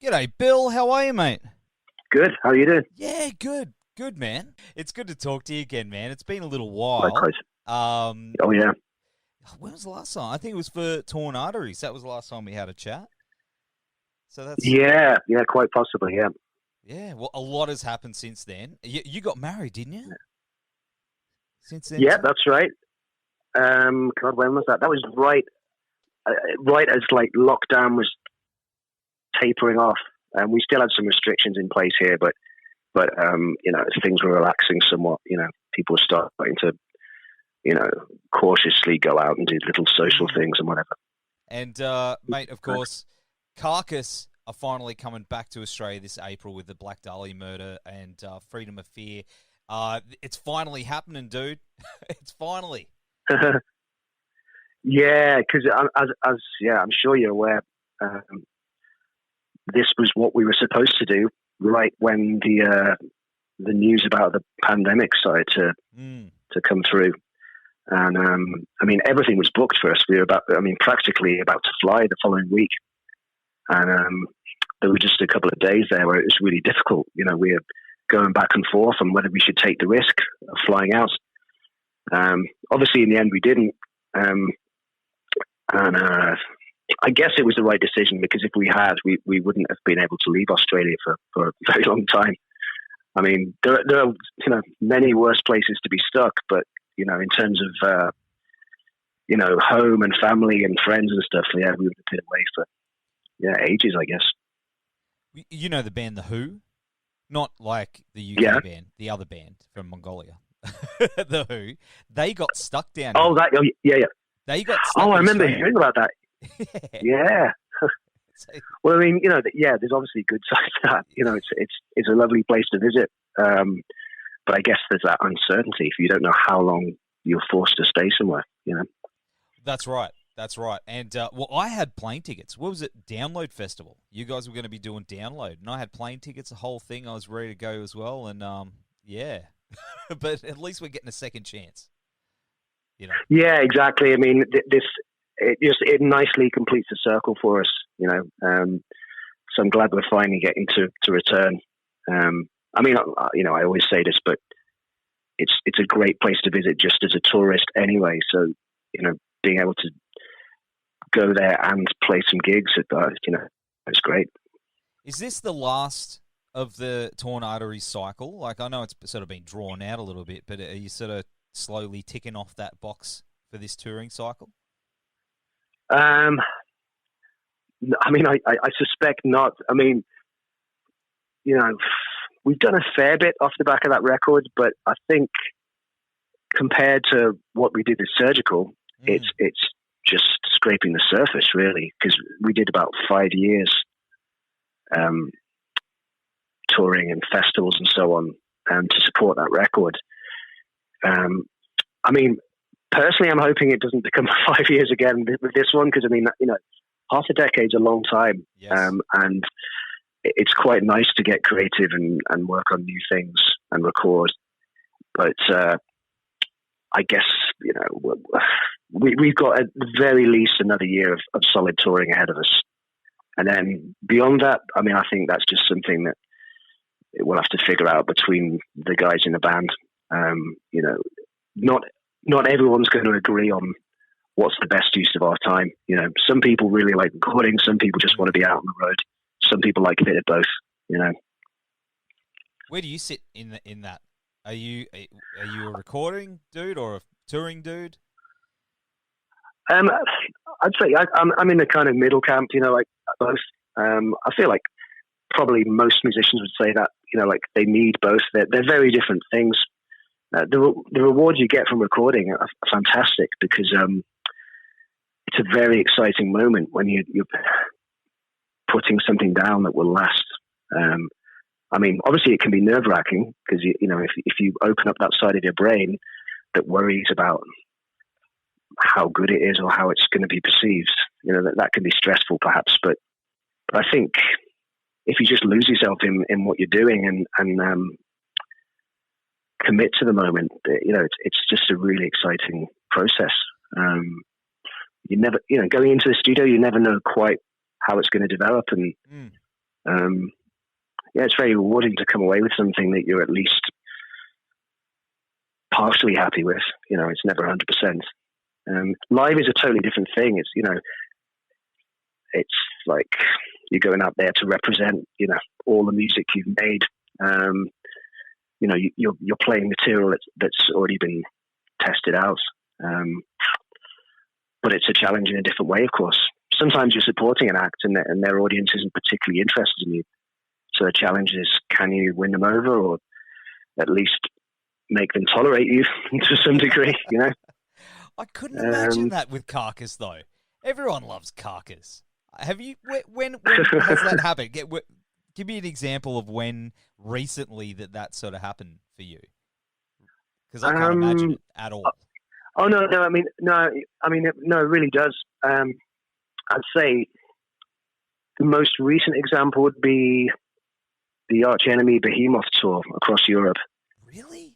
G'day, Bill. How are you, mate? Good. How are you doing? Yeah, good. Good, man. It's good to talk to you again, man. It's been a little while. Likewise. Um, Oh, yeah. when was the last time? I think it was for Torn Arteries. That was the last time we had a chat. So that's Yeah, quite possibly, yeah. yeah. Well, a lot has happened since then. You got married, didn't you? Since then, Yeah, too? that's right. God, when was that? That was right as like lockdown was tapering off. We still had some restrictions in place here, but as things were relaxing somewhat, people were starting to, cautiously go out and do little social things and whatever. And mate, of course, Carcass are finally coming back to Australia this April with the Black Dahlia Murder and Freedom of Fear. It's finally happening, dude. It's finally. Yeah, because I'm sure you're aware, this was what we were supposed to do right when the news about the pandemic started to come through. And everything was booked for us. We were practically about to fly the following week. And there were just a couple of days there where it was really difficult. We were going back and forth on whether we should take the risk of flying out. Obviously, in the end, we didn't. I guess it was the right decision, because if we had, we wouldn't have been able to leave Australia for a very long time. I mean, there are many worse places to be stuck, but in terms of home and family and friends and stuff, we would have been away for ages, I guess. You know the band The Who? Not like the UK band, the other band from Mongolia. The Who. They got stuck down here. Yeah. They got stuck I in remember Australia. hearing about that. Yeah. Well, there's obviously good sides to that. It's a lovely place to visit. But I guess there's that uncertainty if you don't know how long you're forced to stay somewhere, That's right. And, I had plane tickets. What was it? Download Festival. You guys were going to be doing Download. And I had plane tickets, the whole thing. I was ready to go as well. And, yeah. But at least we're getting a second chance. Yeah, exactly. I mean, it nicely completes the circle for us, so I'm glad we're finally getting to return. I always say this, but it's a great place to visit just as a tourist anyway. So, being able to go there and play some gigs, it's great. Is this the last of the Torn Arteries cycle? Like, I know it's sort of been drawn out a little bit, but are you sort of slowly ticking off that box for this touring cycle? I suspect not. We've done a fair bit off the back of that record, but I think compared to what we did with Surgical, it's just scraping the surface, really, because we did about 5 years touring and festivals and so on to support that record. Personally, I'm hoping it doesn't become 5 years again with this one, because half a decade's a long time. Yes. And it's quite nice to get creative and work on new things and record. But I guess, we've got at the very least another year of solid touring ahead of us. And then beyond that, I think that's just something that we'll have to figure out between the guys in the band. Not everyone's going to agree on what's the best use of our time. Some people really like recording. Some people just want to be out on the road. Some people like a bit of both. Where do you sit in that? Are you a recording dude or a touring dude? I'd say I'm in the kind of middle camp. Like both. I feel like probably most musicians would say that. Like they need both. They're very different things. The rewards you get from recording are fantastic, because it's a very exciting moment when you're putting something down that will last. Obviously it can be nerve-wracking, because if you open up that side of your brain that worries about how good it is or how it's going to be perceived, that can be stressful perhaps. But I think if you just lose yourself in what you're doing and commit to the moment, it's just a really exciting process. You never, going into the studio, you never know quite how it's going to develop, and yeah, it's very rewarding to come away with something that you're at least partially happy with. It's never 100%. Live is a totally different thing. It's like you're going out there to represent, all the music you've made. You're playing material that's already been tested out. But it's a challenge in a different way, of course. Sometimes you're supporting an act and their audience isn't particularly interested in you. So the challenge is, can you win them over, or at least make them tolerate you to some degree, I couldn't imagine that with Carcass, though. Everyone loves Carcass. Have you? When has that happened? Give me an example of when recently that sort of happened for you. Because I can't imagine it at all. Oh no! It really does. I'd say the most recent example would be the Arch Enemy Behemoth tour across Europe. Really?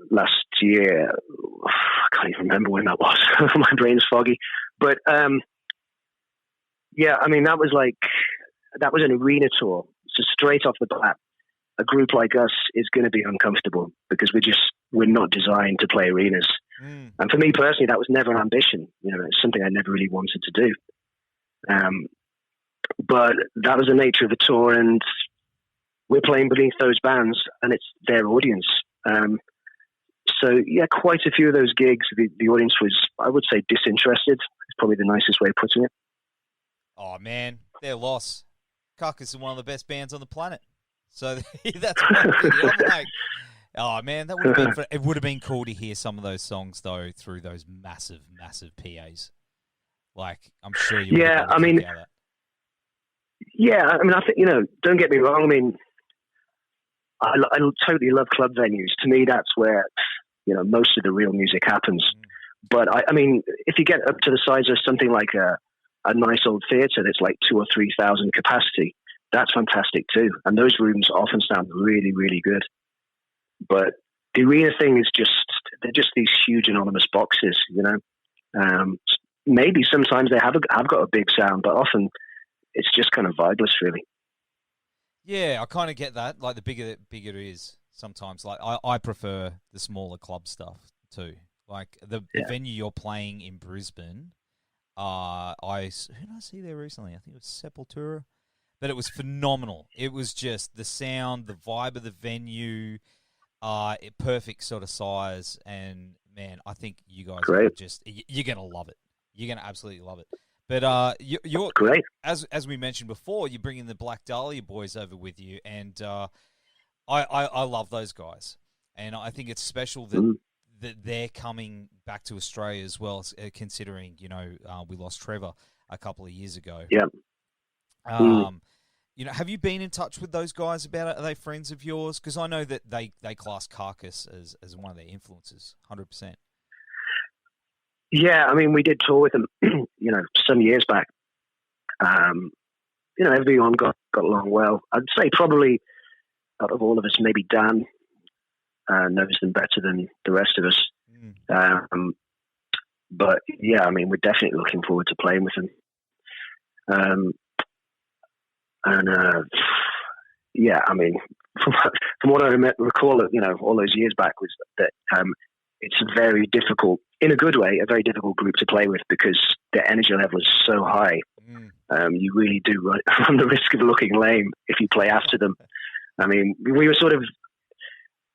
Last year, I can't even remember when that was. My brain's foggy. But yeah, that was an arena tour. So straight off the bat, a group like us is going to be uncomfortable because we're not designed to play arenas. And for me personally, that was never an ambition. It's something I never really wanted to do. But that was the nature of the tour, and we're playing beneath those bands, and it's their audience. So yeah, quite a few of those gigs, the audience was, I would say, disinterested. It's probably the nicest way of putting it. Oh man, their loss. Carcass is one of the best bands on the planet. So that's one thing. I'm like, oh man, it would have been cool to hear some of those songs though through those massive, massive PAs. Like, I'm sure you. Yeah, I think. Don't get me wrong. I totally love club venues. To me, that's where most of the real music happens. But if you get up to the size of something like a nice old theatre that's like 2,000 or 3,000 capacity, that's fantastic too. And those rooms often sound really, really good. But the arena thing is they're just these huge anonymous boxes, maybe sometimes they have got a big sound, but often it's just kind of vibeless, really. Yeah, I kind of get that. Like, the bigger it is sometimes. Like, I prefer the smaller club stuff too. Like, the venue you're playing in Brisbane, who did I see there recently? I think it was Sepultura. But it was phenomenal. It was just the sound, the vibe of the venue, perfect sort of size. And, man, I think you guys are you're going to love it. You're going to absolutely love it. But you're great. As we mentioned before, you're bringing the Black Dahlia boys over with you, and I love those guys, and I think it's special that they're coming back to Australia as well, considering we lost Trevor a couple of years ago. Yeah. Have you been in touch with those guys about it? Are they friends of yours? Because I know that they class Carcass as one of their influences, 100%. Yeah, we did tour with them, some years back. Everyone got along well. I'd say probably out of all of us, maybe Dan knows them better than the rest of us. But yeah, we're definitely looking forward to playing with them. From what I recall, all those years back, was that it's a very difficult, in a good way, a very difficult group to play with because their energy level is so high. You really do run the risk of looking lame if you play after them. We were sort of,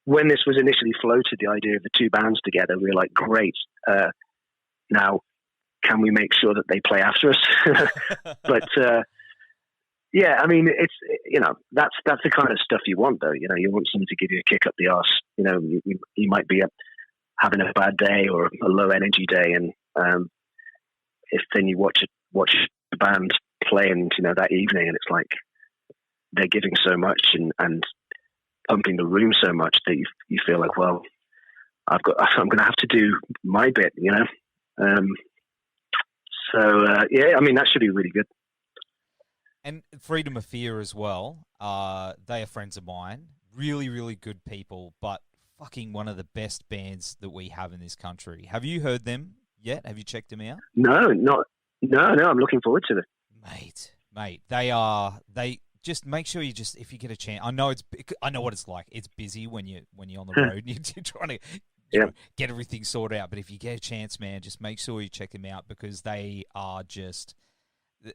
when this was initially floated, the idea of the two bands together, we were like, great. Now, can we make sure that they play after us? But yeah, it's that's the kind of stuff you want, though. You want someone to give you a kick up the arse. You might be having a bad day or a low energy day, and if then you watch the band playing, that evening, and it's like they're giving so much and pumping the room so much that you feel like, well, I'm going to have to do my bit, So that should be really good. And Freedom of Fear as well. They are friends of mine. Really, really good people, but fucking one of the best bands that we have in this country. Have you heard them yet? Have you checked them out? No, I'm looking forward to it. Mate, mate. They just make sure you just, if you get a chance. I know what it's like. It's busy when you're on the road and you're trying to get everything sorted out. But if you get a chance, man, just make sure you check them out, because they are just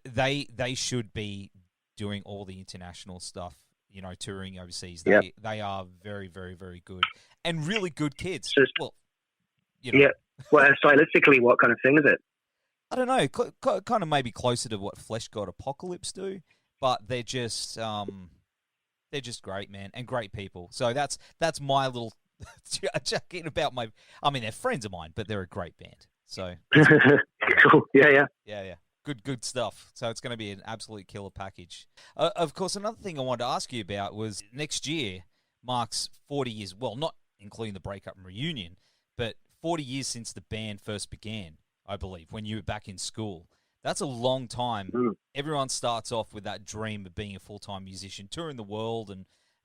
they should be doing all the international stuff. Touring overseas. They are very, very, very good and really good kids. Well, Yeah. Well, stylistically, what kind of thing is it? I don't know. Kind of maybe closer to what Flesh God Apocalypse do, but they're just great, man, and great people. So that's my little checking about my. I mean, they're friends of mine, but they're a great band. So cool. Yeah. Good stuff. So it's going to be an absolute killer package. Of course, another thing I wanted to ask you about was next year marks 40 years. Well, not including the breakup and reunion, but 40 years since the band first began, I believe, when you were back in school. That's a long time. Everyone starts off with that dream of being a full-time musician, touring the world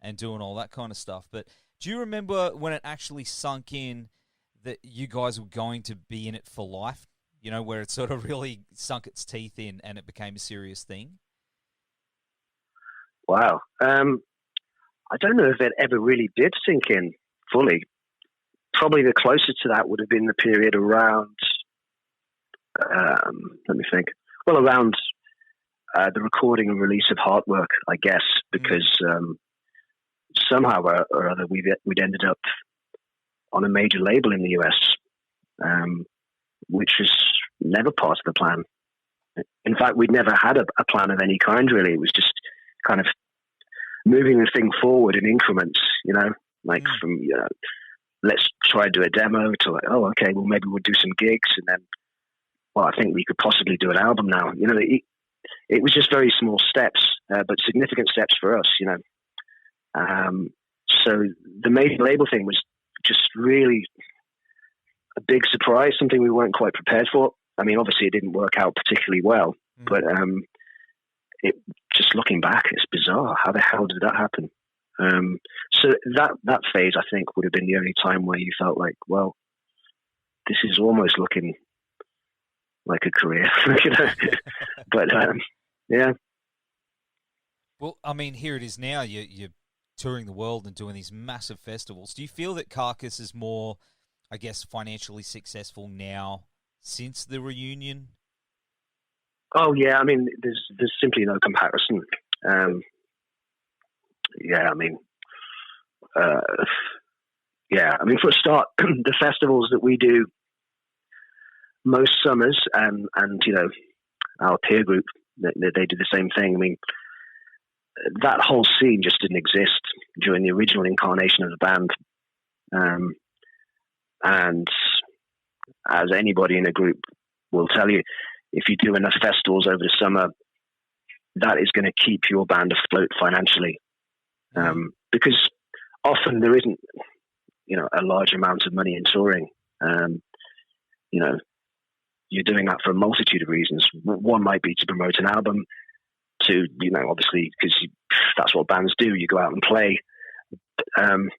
and doing all that kind of stuff. But do you remember when it actually sunk in that you guys were going to be in it for life? Where it sort of really sunk its teeth in and it became a serious thing? Wow. I don't know if it ever really did sink in fully. Probably the closest to that would have been the period around, let me think. Well, around the recording and release of Heartwork, I guess, because somehow or other we'd ended up on a major label in the US, which was never part of the plan. In fact, we'd never had a plan of any kind, really. It was just kind of moving the thing forward in increments, from, let's try and do a demo to like, oh, okay, well, maybe we'll do some gigs. And then, well, I think we could possibly do an album now. It was just very small steps, but significant steps for us, So the major label thing was just really a big surprise, something we weren't quite prepared for. I mean, obviously it didn't work out particularly well, but it just looking back, it's bizarre. How the hell did that happen? So that phase, I think, would have been the only time where you felt like, well, this is almost looking like a career, But yeah. Well, I mean, here it is now. You're touring the world and doing these massive festivals. Do you feel that Carcass is more, I guess, financially successful now since the reunion? Oh yeah, I mean, there's simply no comparison. For a start, the festivals that we do most summers, and our peer group, they do the same thing. I mean, that whole scene just didn't exist during the original incarnation of the band. And as anybody in a group will tell you, if you do enough festivals over the summer, that is going to keep your band afloat financially. Because often there isn't, a large amount of money in touring. You're doing that for a multitude of reasons. One might be to promote an album, to, obviously, because that's what bands do. You go out and play.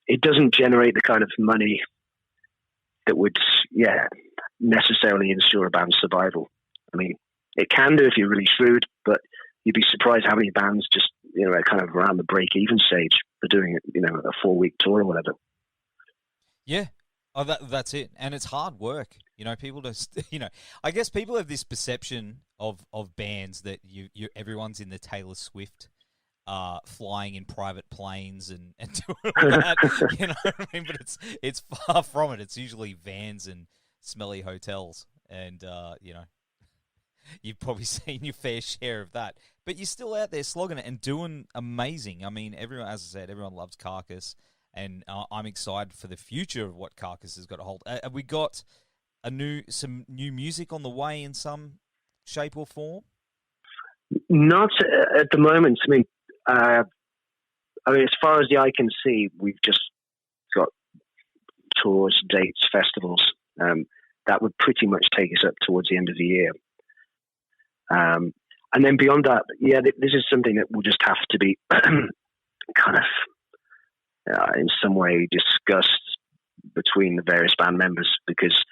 It doesn't generate the kind of money that would, necessarily ensure a band's survival. I mean, it can do if you're really shrewd, but you'd be surprised how many bands just, are kind of around the break-even stage for doing, a 4-week tour or whatever. Yeah. Oh, that's it. And it's hard work. People just, I guess people have this perception of bands that everyone's in the Taylor Swift, flying in private planes and doing all that. You know what I mean? But it's far from it. It's usually vans and smelly hotels, and you've probably seen your fair share of that. But you're still out there slogging it and doing amazing. I mean, everyone, as I said, everyone loves Carcass, and I'm excited for the future of what Carcass has got to hold. Have we got some new music on the way in some shape or form? Not at the moment. I mean, as far as the eye can see, we've just got tours, dates, festivals. That would pretty much take us up towards the end of the year. And then beyond that, this is something that will just have to be kind of in some way discussed between the various band members, because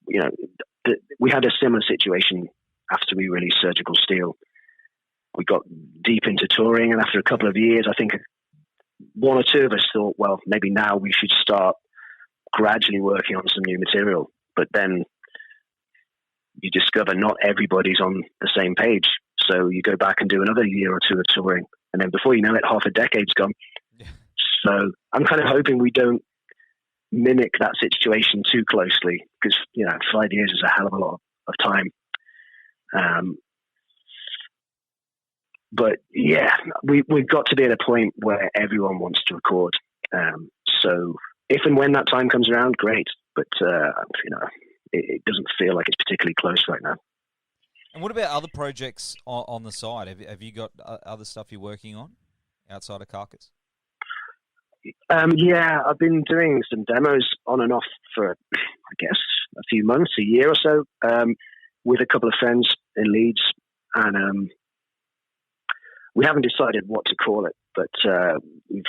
we had a similar situation after we released Surgical Steel. we got deep into touring, and after a couple of years, I think one or two of us thought, well, maybe now we should start gradually working on some new material. But then you discover not everybody's on the same page. So you go back and do another year or two of touring, and then before you know it, half a decade's gone. Yeah. So I'm kind of hoping we don't mimic that situation too closely, because 5 years is a hell of a lot of time. But yeah, we've got to be at a point where everyone wants to record. So if and when that time comes around, great. But it doesn't feel like it's particularly close right now. And what about other projects on the side? Have you got other stuff you're working on outside of Carcass? Yeah, I've been doing some demos on and off for, I guess, a few months, a year or so, with a couple of friends in Leeds. And we haven't decided what to call it, but we've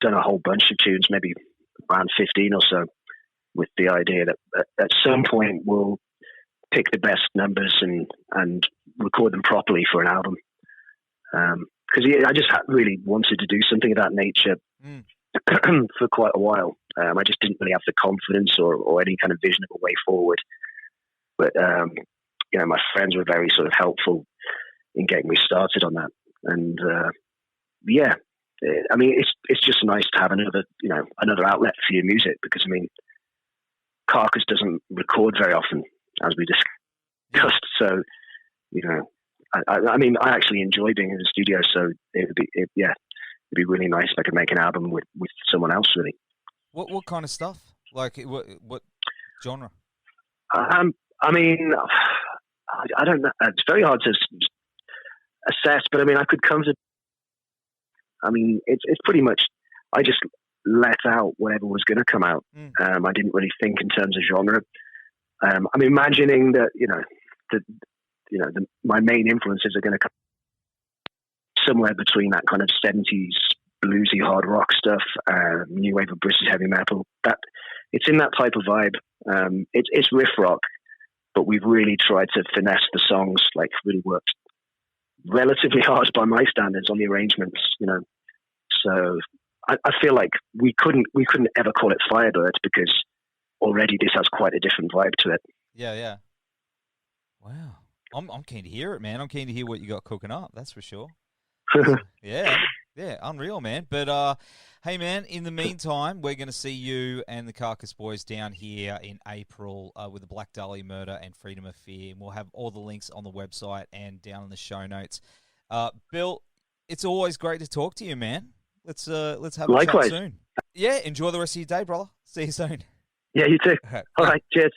done a whole bunch of tunes, maybe around 15 or so, with the idea that at some point we'll pick the best numbers and record them properly for an album. Because I just really wanted to do something of that nature for quite a while. I just didn't really have the confidence or any kind of vision of a way forward. But, my friends were very sort of helpful in getting me started on that. And, it's just nice to have another outlet for your music, because, Carcass doesn't record very often, as we discussed. So, I actually enjoy being in the studio, so it'd be really nice if I could make an album with someone else, really. What kind of stuff? Like, what genre? I don't know. It's very hard to assess, but I could come to. It's pretty much. I just let out whatever was going to come out. I didn't really think in terms of genre. I'm imagining that my main influences are going to come somewhere between that kind of 70s bluesy hard rock stuff, new wave of British heavy metal. That it's in that type of vibe. It's riff rock, but we've really tried to finesse the songs. Like, really worked relatively hard by my standards on the arrangements. So I feel like we couldn't ever call it Firebird, because already this has quite a different vibe to it. Yeah. Wow. I'm keen to hear it, man. I'm keen to hear what you got cooking up. That's for sure. Yeah, unreal, man. But hey, man, in the meantime, we're going to see you and the Carcass boys down here in April with the Black Dahlia Murder and Freedom of Fear. And we'll have all the links on the website and down in the show notes. Bill, it's always great to talk to you, man. Let's have a chat soon. Yeah, enjoy the rest of your day, brother. See you soon. Yeah, you too. All right, cheers.